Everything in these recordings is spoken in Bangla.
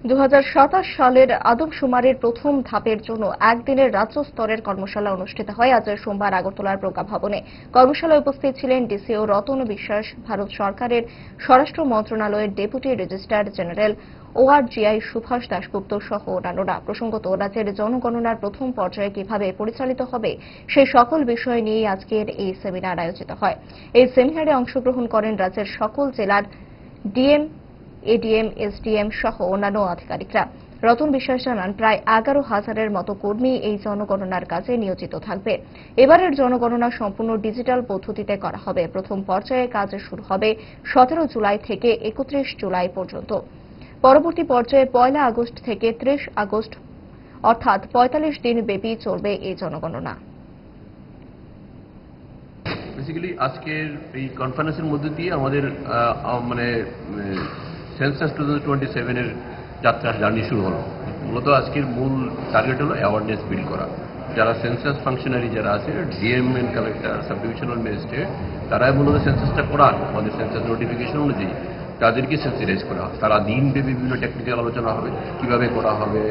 2027 সালের আদমশুমারির প্রথম ধাপের জন্য একদিনের রাজ্য স্তরের কর্মশালা অনুষ্ঠিত হয় আজ সোমবার আগরতলার প্রজ্ঞা ভবনে। কর্মশালায় উপস্থিত ছিলেন ডিসিও রতন বিশ্বাস, ভারত সরকারের স্বরাষ্ট্র মন্ত্রণালয়ের deputy registrar general ORGI Subhash Dasgupta সহ অন্যান্যরা। প্রসঙ্গত, রাজ্যের জনগণনার প্রথম পর্যায়ে কিভাবে পরিচালিত হবে সেই সকল বিষয় নিয়ে আজকের এই সেমিনার আয়োজিত হয়। এই সেমিনারে অংশগ্রহণ করেন রাজ্যের সকল জেলার ডিএম, এডিএম, এসডিএম সহ অন্যান্য আধিকারিকরা। রতন বিশ্বাস জানান, প্রায় 11,000-এর মতো কর্মী এই জনগণনার কাজে নিয়োজিত থাকবে। এবারের জনগণনা সম্পূর্ণ ডিজিটাল পদ্ধতিতে করা হবে। প্রথম পর্যায়ে কাজ শুরু হবে 17 জুলাই থেকে 31 জুলাই পর্যন্ত। পরবর্তী পর্যায়ে 1 আগস্ট থেকে 30 আগস্ট অর্থাৎ 45 দিন ব্যাপী চলবে এই জনগণনা। বেসিক্যালি আজকের এই কনফারেন্সের মধ্যে দিয়ে আমাদের সেন্সাস 2027 এর যাত্রার জার্নি শুরু হলো। মূলত আজকের মূল টার্গেট হলো অ্যাওয়ারনেস বিল্ড করা। যারা সেন্সাস ফাংশনারি যারা আছে, DM and collector, sub divisional magistrate, তারাই মূলত সেন্সাসটা করান। আমাদের সেন্সাস নোটিফিকেশন অনুযায়ী তাদেরকে সেন্সিটাইজ করা হয়। তারা দিনব্যাপী বিভিন্ন টেকনিক্যাল আলোচনা হবে, কিভাবে করা হবে,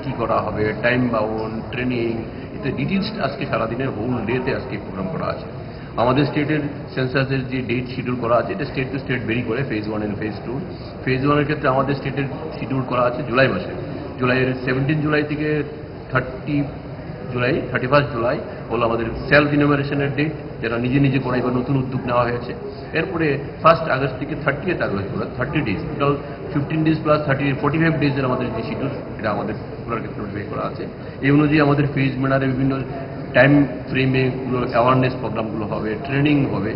কি করা হবে, টাইম বাউন্ড, ট্রেনিং, এতে ডিটেলস আজকে সারাদিনের হোল ডেতে আজকে প্রোগ্রাম করা আছে। আমাদের স্টেটের সেন্সাসের যে ডেট শিডিউল করা আছে, এটা স্টেট টু স্টেট ভেরি করে, ফেজ 1 এবং ফেজ 2। ফেজ 1-এর ক্ষেত্রে আমাদের স্টেটের শিডিউল করা আছে জুলাই মাসে। জুলাইয়ের 17 জুলাই থেকে 31 জুলাই হলো আমাদের সেলফ ইনোভেশনের ডেট, যেটা নিজে করে এবার নতুন উদ্যোগ নেওয়া হয়েছে। এরপরে 1 আগস্ট থেকে 30 August 30 days, total 15 days plus 45 ডেজের আমাদের যে শিডিউল, এটা আমাদের পুরোর ক্ষেত্রে নোটিফাই করা আছে। এই অনুযায়ী আমাদের ফেজ ম্যানারে বিভিন্ন টাইম ফ্রেমে অ্যাওয়ারনেস প্রোগ্রামগুলো হবে, ট্রেনিং হবে।